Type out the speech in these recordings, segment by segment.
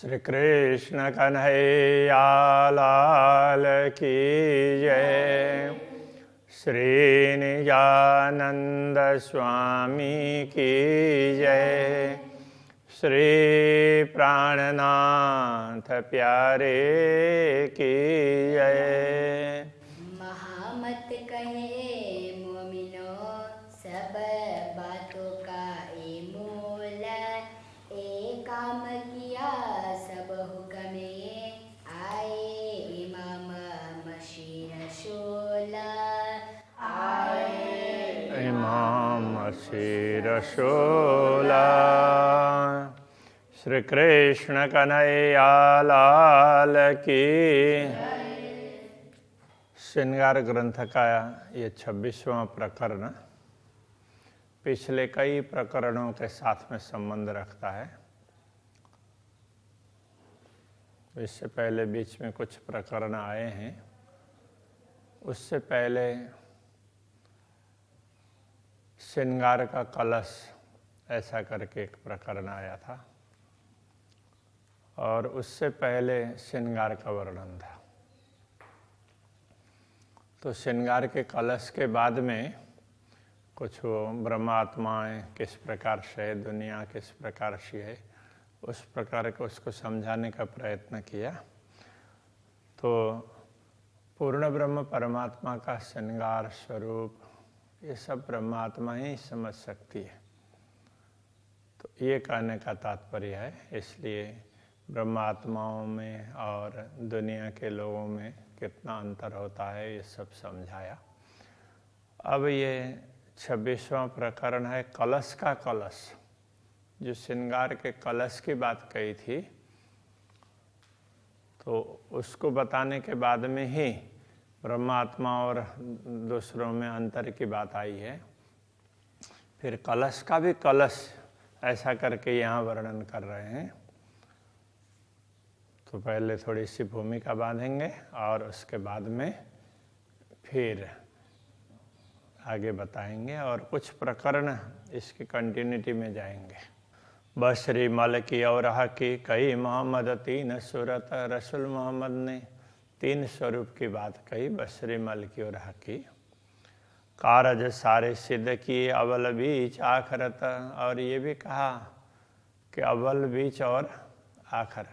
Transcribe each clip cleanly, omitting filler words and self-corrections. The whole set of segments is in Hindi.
श्री कृष्ण कन्हैया लाल की जय। श्री निजानंद स्वामी की जय। श्री प्राणनाथ प्यारे की जय। महामत कहे मोमिनो सब बातों का ए मूल, एक काम किया सब हुक्म आए इमाम मशीह रसूल आए इमाम मसीह रसूल। श्री कृष्ण कन्हैया लाल की। श्रृंगार ग्रंथ का ये 26वां प्रकरण पिछले कई प्रकरणों के साथ में संबंध रखता है। इससे पहले बीच में कुछ प्रकरण आए हैं। उससे पहले श्रृंगार का कलश ऐसा करके एक प्रकरण आया था, और उससे पहले श्रृंगार का वर्णन था। तो श्रृंगार के कलश के बाद में कुछ वो ब्रह्मात्माएँ किस प्रकार से है, दुनिया किस प्रकार से है, उस प्रकार को उसको समझाने का प्रयत्न किया। तो पूर्ण ब्रह्म परमात्मा का श्रृंगार स्वरूप ये सब ब्रह्मात्मा ही समझ सकती है। तो ये कहने का तात्पर्य है। इसलिए ब्रह्मात्माओं में और दुनिया के लोगों में कितना अंतर होता है ये सब समझाया। अब ये 26वां प्रकरण है कलश का कलश। जो श्रृंगार के कलश की बात कही थी, तो उसको बताने के बाद में ही ब्रह्मात्मा और दूसरों में अंतर की बात आई है। फिर कलश का भी कलश ऐसा करके यहाँ वर्णन कर रहे हैं। तो पहले थोड़ी सी भूमिका बांधेंगे और उसके बाद में फिर आगे बताएंगे और कुछ प्रकरण इसकी कंटिन्यूटी में जाएंगे। बशरी मल की और की कही मोहम्मद तीन सूरत। रसूल मोहम्मद ने 3 स्वरूप की बात कही बशरी मल की और की। कारज सारे सिद्ध किए अव्वल बीच आखरत। और ये भी कहा कि अव्वल बीच और आखर,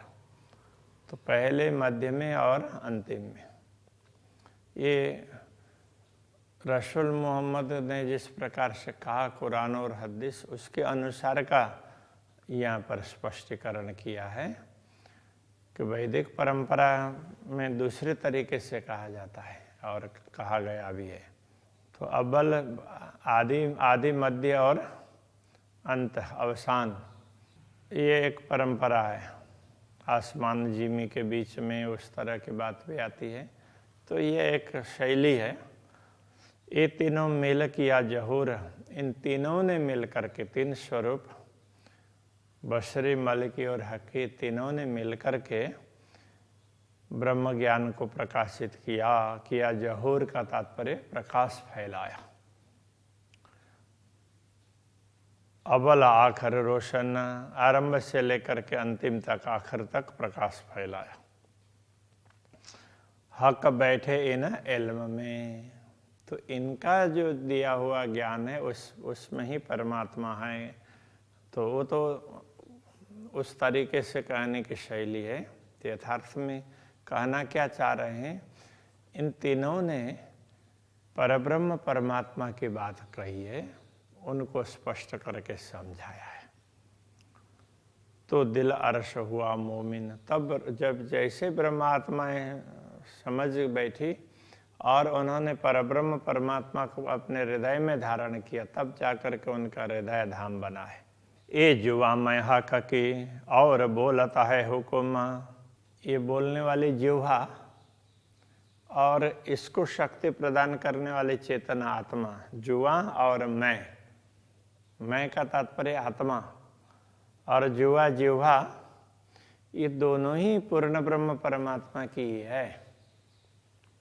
तो पहले मध्य में और अंतिम में। ये रसूल मोहम्मद ने जिस प्रकार से कहा कुरान और हदीस, उसके अनुसार का यहाँ पर स्पष्टीकरण किया है कि वैदिक परंपरा में दूसरे तरीके से कहा जाता है और कहा गया भी है। तो अव्वल आदि मध्य और अंत अवसान, ये एक परंपरा है। आसमान जिमी के बीच में उस तरह की बात भी आती है। तो ये एक शैली है। ये तीनों मिल किया जहूर। इन तीनों ने मिल करके 3 स्वरूप बशरी मलिकी और हकी तीनों ने मिल करके ब्रह्म ज्ञान को प्रकाशित किया। जहूर का तात्पर्य प्रकाश फैलाया। अव्वल आखर रोशन, आरंभ से लेकर के अंतिम तक आखिर तक प्रकाश फैलाया। हक बैठे इन इल्म में, तो इनका जो दिया हुआ ज्ञान है उसमें ही परमात्मा है। तो वो तो उस तरीके से कहने की शैली है। यथार्थ में कहना क्या चाह रहे हैं, इन तीनों ने परब्रह्म परमात्मा की बात कही है, उनको स्पष्ट करके समझाया है। तो दिल अर्श हुआ मोमिन। तब जब जैसे ब्रह्मात्माएं समझ बैठी और उन्होंने परब्रह्म परमात्मा को अपने हृदय में धारण किया, तब जाकर के उनका हृदय धाम बना है। ये जुआ मैं हक की और बोलता है हुक्म। ये बोलने वाली जिह्वा और इसको शक्ति प्रदान करने वाली चेतना आत्मा, जुआ और मैं का तात्पर्य आत्मा और जुआ जिह्वा, ये दोनों ही पूर्ण ब्रह्म परमात्मा की ही है।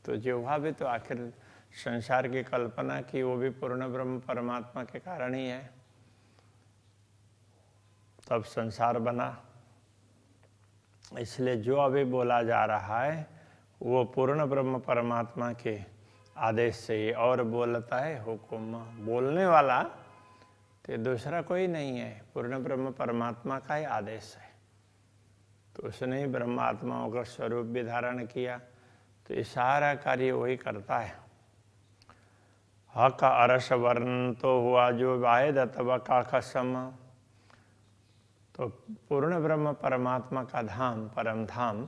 तो जिह्वा भी तो आखिर संसार की कल्पना की, वो भी पूर्ण ब्रह्म परमात्मा के कारण ही है। तब संसार बना। इसलिए जो अभी बोला जा रहा है वो पूर्ण ब्रह्म परमात्मा के आदेश से ही, और बोलता है हुक्म, बोलने वाला तो दूसरा कोई नहीं है, पूर्ण ब्रह्म परमात्मा का ही आदेश है। तो उसने ही ब्रह्मात्माओं का स्वरूप भी धारण किया, तो ये सारा कार्य वही करता है। ह का अरस वर्ण तो हुआ जो वाहिद अथवा का खसम, तो पूर्ण ब्रह्म परमात्मा का धाम परम धाम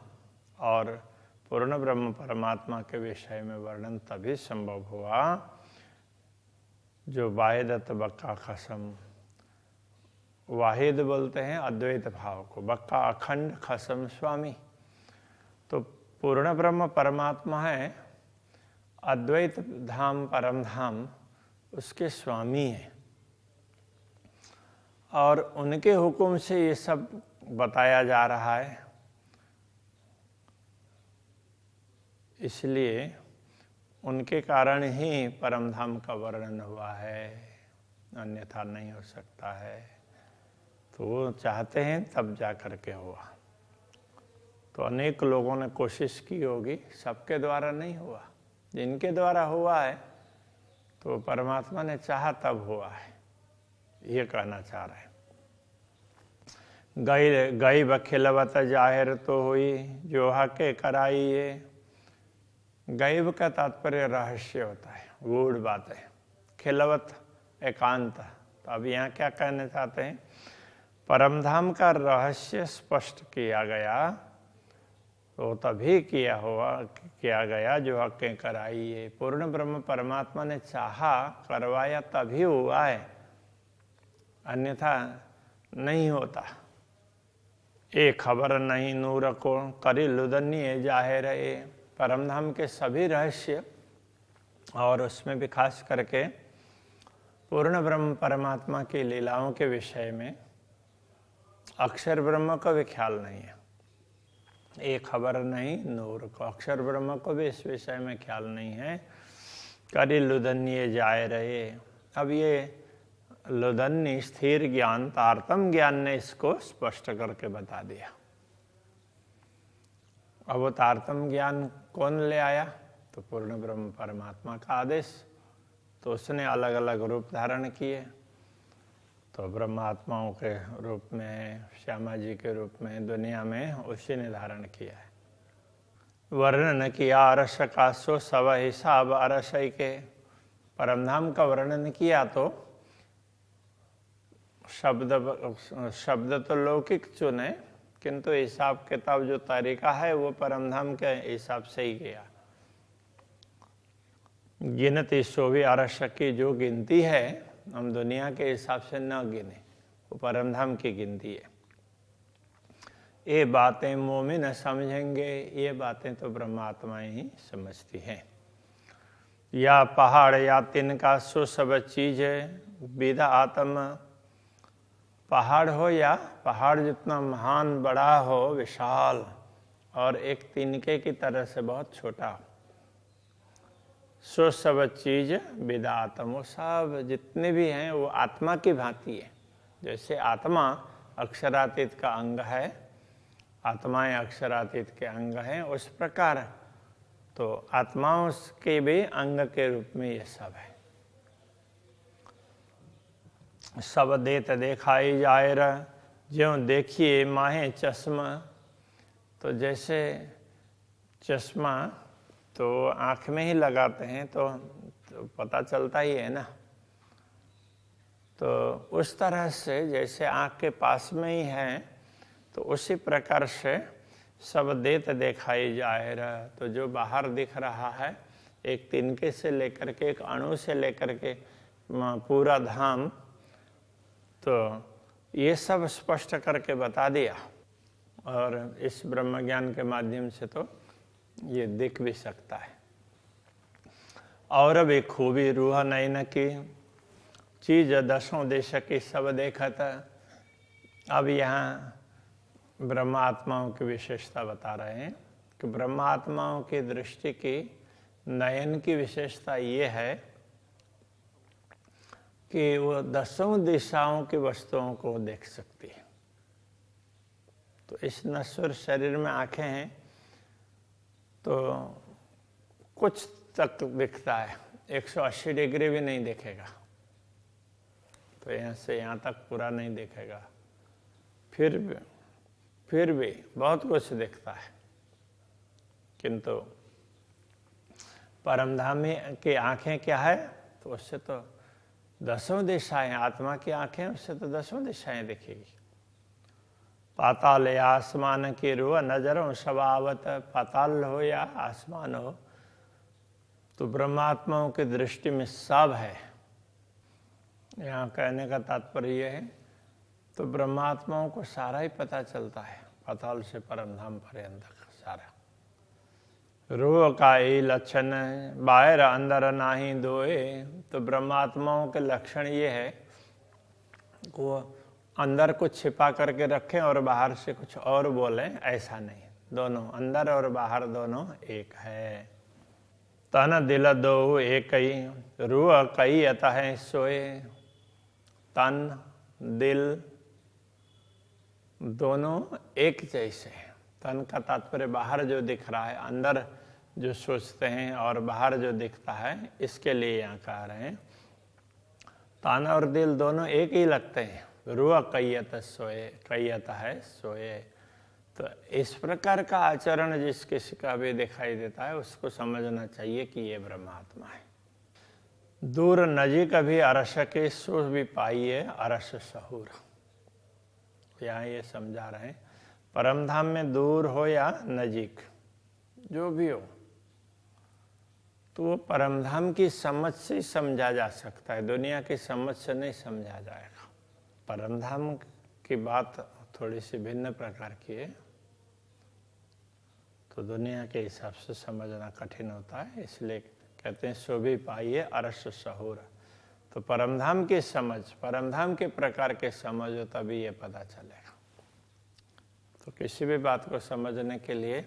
और पूर्ण ब्रह्म परमात्मा के विषय में वर्णन तभी संभव हुआ जो वाहिद बक्का खसम। वाहिद बोलते हैं अद्वैत भाव को, बक्का अखंड, खसम स्वामी। तो पूर्ण ब्रह्म परमात्मा है, अद्वैत धाम परम धाम उसके स्वामी हैं, और उनके हुक्म से ये सब बताया जा रहा है। इसलिए उनके कारण ही परम धाम का वर्णन हुआ है, अन्यथा नहीं हो सकता है। तो वो चाहते हैं तब जा कर के हुआ। तो अनेक लोगों ने कोशिश की होगी, सबके द्वारा नहीं हुआ। जिनके द्वारा हुआ है तो परमात्मा ने चाहा तब हुआ है, ये कहना चाह रहे हैं। गई बखिलवत जाहिर तो हुई जो हके कराई ये। गैब का तात्पर्य रहस्य होता है, गूढ़ बात है। खिलवत एकांत। तो अब यहाँ क्या कहना चाहते हैं, परमधाम का रहस्य स्पष्ट किया गया, तो तभी किया गया जो हकें कराई है। पूर्ण ब्रह्म परमात्मा ने चाहा, करवाया तभी हुआ है, अन्यथा नहीं होता। एक खबर नहीं नूर को करी लुदन्नी जाहिर है। परमधाम के सभी रहस्य और उसमें भी खास करके पूर्ण ब्रह्म परमात्मा की लीलाओं के विषय में अक्षर ब्रह्म को भी ख्याल नहीं है। एक खबर नहीं नूर को, अक्षर ब्रह्म को भी इस विषय में ख्याल नहीं है। करी लुदन्य जाए रहे। अब ये लुदन्य स्थिर ज्ञान, तारतम ज्ञान ने इसको स्पष्ट करके बता दिया। अब वो तारतम ज्ञान कौन ले आया, तो पूर्ण ब्रह्म परमात्मा का आदेश। तो उसने अलग अलग रूप धारण किए। तो ब्रह्मात्माओं के रूप में, श्यामा जी के रूप में, दुनिया में उसी ने धारण किया है। वर्णन किया अरस का सो सब हिसाब अरसई के। परमधाम का वर्णन किया तो शब्द तो लौकिक चुने, किंतु हिसाब किताब जो तरीका है वो परमधाम के हिसाब से ही गया। गिनती सो भी अरस की जो गिनती है, हम दुनिया के हिसाब से न गिने, वो परमधाम की गिनती है। ये बातें मोमिन समझेंगे, ये बातें तो ब्रह्मात्माएं ही समझती हैं। या पहाड़ या तिनका सो सब चीज विदा आत्म। पहाड़ हो या पहाड़ जितना महान बड़ा हो, विशाल, और एक तिनके की तरह से बहुत छोटा हो, सो सब चीज विदा आत्म। वो सब जितने भी हैं वो आत्मा की भांति है। जैसे आत्मा अक्षरातीत का अंग है, आत्माएं अक्षरातीत के अंग हैं, उस प्रकार तो आत्माओं के भी अंग के रूप में ये सब है। सब देत देखाई जाए ज्यों देखिए माहे चश्मा। तो जैसे चश्मा तो आँख में ही लगाते हैं तो पता चलता ही है ना। तो उस तरह से जैसे आँख के पास में ही है, तो उसी प्रकार से सब देत देखाई जाए। तो जो बाहर दिख रहा है, एक तिनके से लेकर के, एक अणु से लेकर के पूरा धाम, तो ये सब स्पष्ट करके बता दिया। और इस ब्रह्म ज्ञान के माध्यम से तो ये दिख भी सकता है। और अब एक खूबी रूह नयन की चीज दसों देश की सब देखत। अब यहाँ ब्रह्मात्माओं की विशेषता बता रहे हैं कि ब्रह्मात्माओं की दृष्टि की, नयन की विशेषता ये है कि वो दसों दिशाओं की वस्तुओं को देख सकती है। तो इस नश्वर शरीर में आंखें हैं तो कुछ तक दिखता है, 180 डिग्री भी नहीं दिखेगा, तो यहाँ से यहाँ तक पूरा नहीं दिखेगा। फिर भी बहुत कुछ दिखता है, किंतु परमधाम की आंखें क्या है, तो उससे तो 10 दिशाएं, आत्मा की आंखें उससे तो 10 दिशाएं दिखेगी। पाताल या आसमान की रूह नजरों स्वभावत, पाताल हो या आसमान हो, तो ब्रह्मात्माओं की दृष्टि में सब है। यहाँ कहने का तात्पर्य यह है, तो ब्रह्मात्माओं को सारा ही पता चलता है, पाताल से परमधाम पर्यंत सारा। रूह का ही लक्षण बाहर अंदर नाही दोए, तो ब्रह्मात्माओं के लक्षण ये है वो अंदर कुछ छिपा करके रखें और बाहर से कुछ और बोलें, ऐसा नहीं, दोनों अंदर और बाहर दोनों एक है। तन दिल दो एक ही, रूह कई अतः सोए। तन दिल दोनों एक जैसे हैं। तन का तात्पर्य बाहर जो दिख रहा है, अंदर जो सोचते हैं और बाहर जो दिखता है, इसके लिए यहाँ कह रहे हैं तन और दिल दोनों एक ही लगते हैं। रूह कैयत सोए, कैयत है सोए। तो इस प्रकार का आचरण जिस किसी का भी दिखाई देता है उसको समझना चाहिए कि ये ब्रह्मात्मा है। दूर नजीक भी अरस के सो भी पाइए अरस सहूर। यहाँ ये समझा रहे हैं, परमधाम में दूर हो या नजीक जो भी हो, तो वो परमधाम की समझ से समझा जा सकता है, दुनिया की समझ से नहीं समझा जाएगा। परमधाम की बात थोड़ी सी भिन्न प्रकार की है, तो दुनिया के हिसाब से समझना कठिन होता है, इसलिए कहते हैं सो भी पाइए अरस सहूर। तो परमधाम की समझ, परमधाम के प्रकार के समझ हो तभी ये पता चलेगा। तो किसी भी बात को समझने के लिए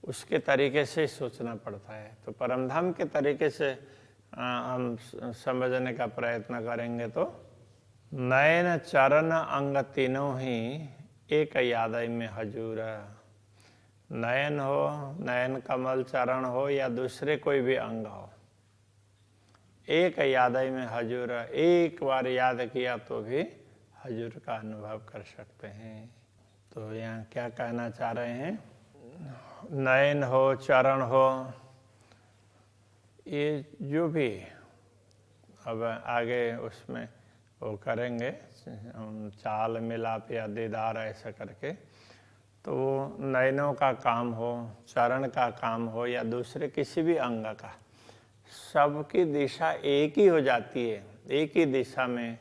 उसके तरीके से सोचना पड़ता है। तो परमधाम के तरीके से हम समझने का प्रयत्न करेंगे तो नयन चरण अंग तीनों ही एक यादय में हजूर। नयन हो, नयन कमल चरण हो या दूसरे कोई भी अंग हो, एक यादय में हजूर, एक बार याद किया तो भी हजूर का अनुभव कर सकते हैं। तो यहाँ क्या कहना चाह रहे हैं, नयन हो, चरण हो, ये जो भी अब आगे उसमें वो करेंगे चाल मिलाप या दीदार ऐसा करके, तो वो नयनों का काम हो, चरण का काम हो या दूसरे किसी भी अंग का, सबकी दिशा एक ही हो जाती है, एक ही दिशा में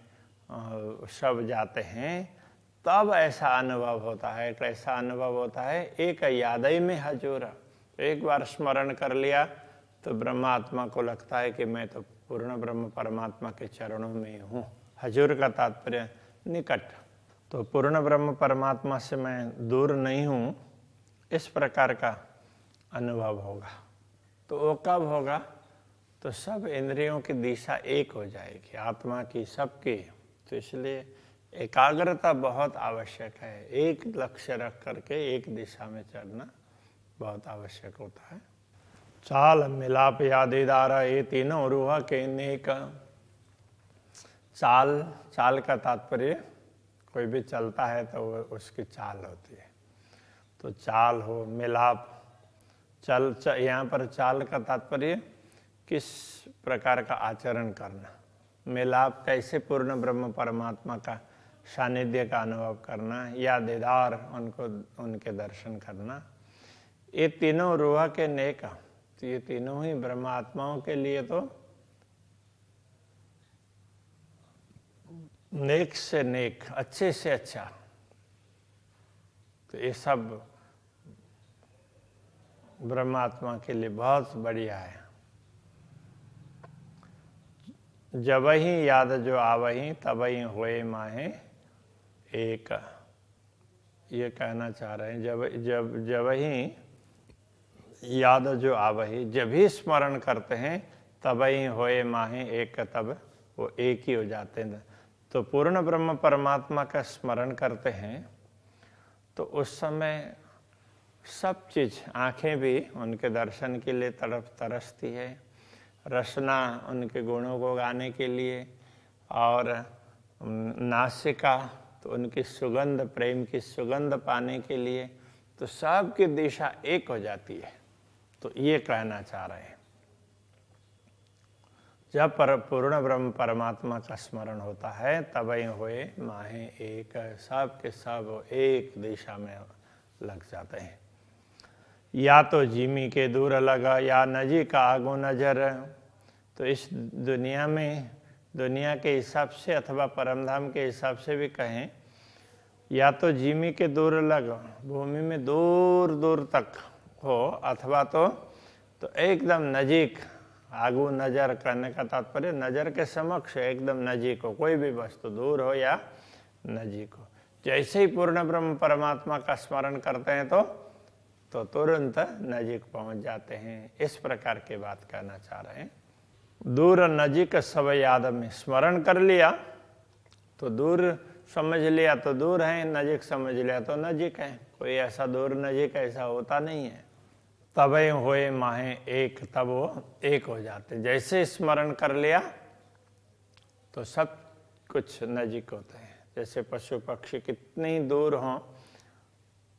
सब जाते हैं, तब ऐसा अनुभव होता है। कैसा अनुभव होता है, एक यादय में हजूर। एक बार स्मरण कर लिया तो ब्रह्मात्मा को लगता है कि मैं तो पूर्ण ब्रह्म परमात्मा के चरणों में हूँ। हजूर का तात्पर्य निकट, तो पूर्ण ब्रह्म परमात्मा से मैं दूर नहीं हूँ, इस प्रकार का अनुभव होगा। तो वो कब होगा, तो सब इंद्रियों की दिशा एक हो जाएगी, आत्मा की, सबकी। तो इसलिए एकाग्रता बहुत आवश्यक है, एक लक्ष्य रख करके एक दिशा में चलना बहुत आवश्यक होता है। चाल मिलाप या दीदार ये तीनों रूह के नेक। चाल का तात्पर्य कोई भी चलता है तो वो उसकी चाल होती है। तो चाल हो, मिलाप, यहाँ पर चाल का तात्पर्य किस प्रकार का आचरण करना, मिलाप कैसे पूर्ण ब्रह्म परमात्मा का सानिध्य का अनुभव करना, या दीदार उनके दर्शन करना। ये तीनों रूह के नेक, तो ये तीनों ही ब्रह्मात्माओं के लिए तो नेक से नेक, अच्छे से अच्छा। तो ये सब ब्रह्मात्मा के लिए बहुत बढ़िया है। जब ही याद जो आवही तब ही होए माहे एक, ये कहना चाह रहे हैं। जब ही याद जो आवही, जब ही स्मरण करते हैं तब ही होए माहे एक, तब वो एक ही हो जाते हैं। तो पूर्ण ब्रह्म परमात्मा का स्मरण करते हैं तो उस समय सब चीज़, आँखें भी उनके दर्शन के लिए तरसती है, रसना उनके गुणों को गाने के लिए, और नासिका तो उनकी सुगंध, प्रेम की सुगंध पाने के लिए, तो सबकी दिशा एक हो जाती है। तो ये कहना चाह रहे हैं, जब पूर्ण ब्रह्म परमात्मा का स्मरण होता है तभी होए माहे एक, सब के सब एक दिशा में लग जाते हैं। या तो जिमी के दूर लगा या नजीक आगो नजर। तो इस दुनिया में, दुनिया के हिसाब से अथवा परमधाम के हिसाब से भी कहें, या तो जिमी के दूर लग, भूमि में दूर दूर तक हो, अथवा तो एकदम नजीक, आगू नजर करने का तात्पर्य नजर के समक्ष एकदम नजीक हो, कोई भी वस्तु दूर हो या नजीक हो। जैसे ही पूर्ण ब्रह्म परमात्मा का स्मरण करते हैं तो तुरंत नजीक पहुंच जाते हैं। इस प्रकार की बात कहना चाह रहे हैं। दूर नजीक सब याद में, स्मरण कर लिया तो दूर समझ लिया तो दूर है, नजीक समझ लिया तो नजीक है। कोई ऐसा दूर नजीक ऐसा होता नहीं है। तबे होए माहे एक, तब वो एक हो जाते। जैसे स्मरण कर लिया तो सब कुछ नजीक होते हैं। जैसे पशु पक्षी कितने ही दूर हों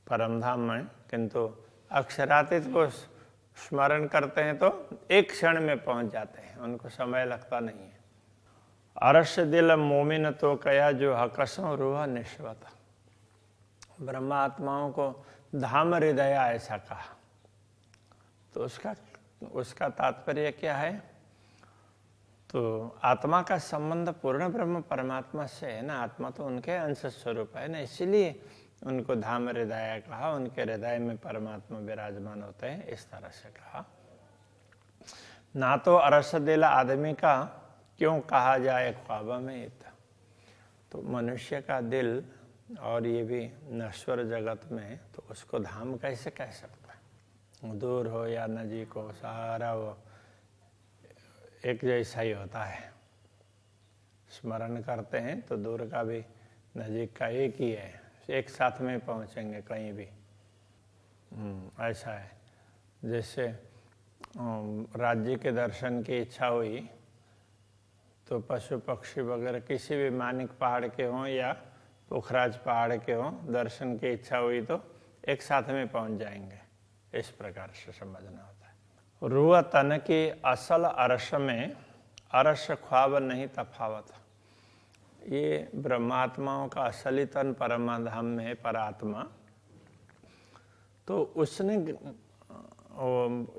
परमधाम में, किंतु अक्षरातीत को स्मरण करते हैं तो एक क्षण में पहुंच जाते हैं, उनको समय लगता नहीं है। अरश दिल मोमिन तो कया जो हकसों रूह निश्वत। ब्रह्मात्माओं को धाम हृदय ऐसा कहा, तो उसका तात्पर्य क्या है? तो आत्मा का संबंध पूर्ण ब्रह्म परमात्मा से है ना, आत्मा तो उनके अंश स्वरूप है ना, इसीलिए उनको धाम हृदय कहा। उनके हृदय में परमात्मा विराजमान होते हैं, इस तरह से कहा। ना तो अरस दिल आदमी का क्यों कहा जाए ख्वाब में, तो मनुष्य का दिल और ये भी नश्वर जगत में, तो उसको धाम कैसे कह सकता है? दूर हो या नजीक हो, सारा वो एक जैसा ही होता है। स्मरण करते हैं तो दूर का भी नजीक का एक ही है, एक साथ में पहुंचेंगे कहीं भी। ऐसा है। जैसे राज्य के दर्शन की इच्छा हुई तो पशु पक्षी वगैरह किसी भी मानिक पहाड़ के हों या पुखराज पहाड़ के हों, दर्शन की इच्छा हुई तो एक साथ में पहुंच जाएंगे। इस प्रकार से समझना होता है। रूह तन की असल अरश में अरश ख्वाब नहीं तफावत। ये ब्रह्मात्माओं का असली तन परमाधाम में है, परात्मा। तो उसने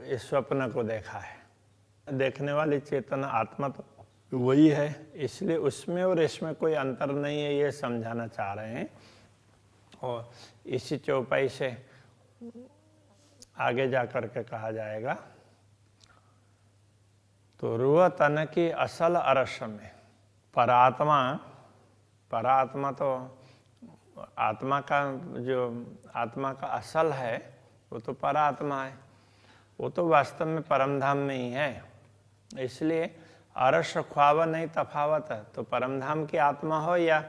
इस स्वप्न को देखा है। देखने वाली चेतना आत्मा तो वही है, इसलिए उसमें और इसमें कोई अंतर नहीं है, ये समझाना चाह रहे हैं। और इसी चौपाई से आगे जा कर के कहा जाएगा। तो रूह तन की असल अरश में परात्मा तो आत्मा का जो आत्मा का असल है वो तो परात्मा है, वो तो वास्तव में परमधाम में ही है। इसलिए अरश ख्वाब नहीं तफावत है। तो परमधाम की आत्मा हो या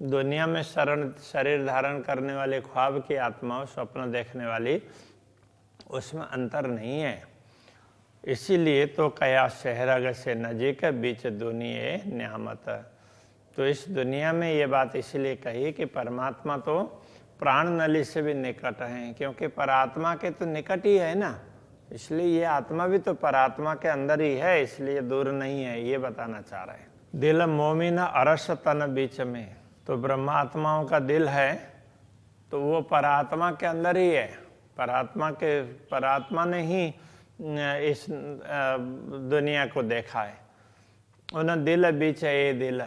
दुनिया में शरीर धारण करने वाले ख्वाब की आत्मा हो, स्वप्न देखने वाली, उसमें अंतर नहीं है। इसीलिए तो कया शहरग से नजीक बीच दुनिया न्यामत। तो इस दुनिया में ये बात इसलिए कही कि परमात्मा तो प्राण नली से भी निकट है, क्योंकि परात्मा के तो निकट ही है ना, इसलिए ये आत्मा भी तो परात्मा के अंदर ही है, इसलिए दूर नहीं है, ये बताना चाह रहे हैं। दिल मोमिन अरस तन बीच में, तो ब्रह्मात्माओं का दिल है तो वो परात्मा के अंदर ही है। परात्मा ने ही इस दुनिया को देखा है। उन दिल बीच है ये दिल,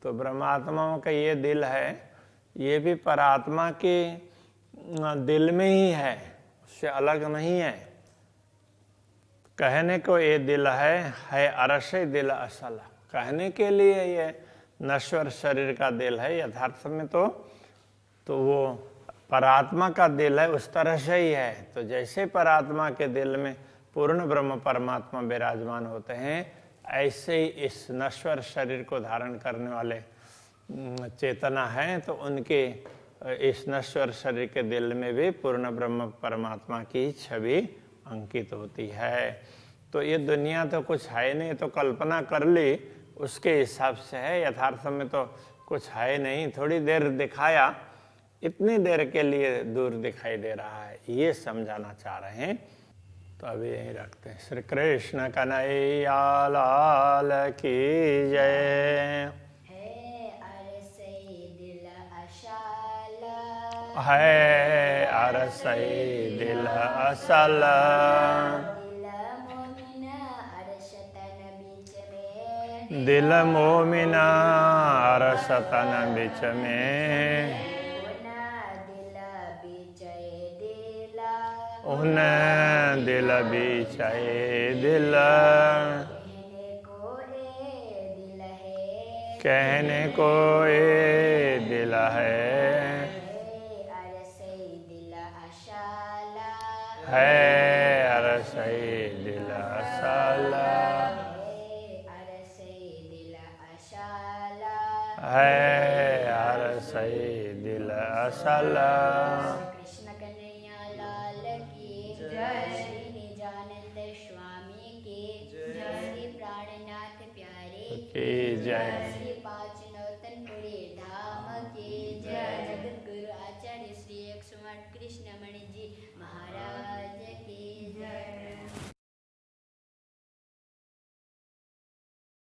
तो ब्रह्मात्माओं का ये दिल है, ये भी परात्मा के दिल में ही है, उससे अलग नहीं है। कहने को ये दिल है अरश दिल असल। कहने के लिए ये नश्वर शरीर का दिल है, यथार्थ में तो वो परात्मा का दिल है, उस तरह से ही है। तो जैसे परात्मा के दिल में पूर्ण ब्रह्म परमात्मा विराजमान होते हैं, ऐसे ही इस नश्वर शरीर को धारण करने वाले चेतना है, तो उनके इस नश्वर शरीर के दिल में भी पूर्ण ब्रह्म परमात्मा की छवि अंकित होती है। तो ये दुनिया तो कुछ है नहीं, तो कल्पना कर ली उसके हिसाब से है, यथार्थ में तो कुछ है नहीं। थोड़ी देर दिखाया, इतनी देर के लिए दूर दिखाई दे रहा है, ये समझाना चाह रहे हैं। तो अभी यहीं रखते हैं। श्री कृष्ण कन्हैया लाल की जय। है अरसई दिल असल, दिल मोमिना अरसतन बिच में, उन्हें दिल बिचाए दिल, कहने को ए दिल है अरसई दिल असाला, है अरसई दिल असाला। कृष्ण कन्हैया लाल की जय, श्री निजानंद स्वामी की जय, श्री प्राणनाथ प्यारे की जय, श्री पाँच नौतनपुरी धाम की जय, जगत गुरु आचार्य श्री 108 कृष्णमणि जी महाराज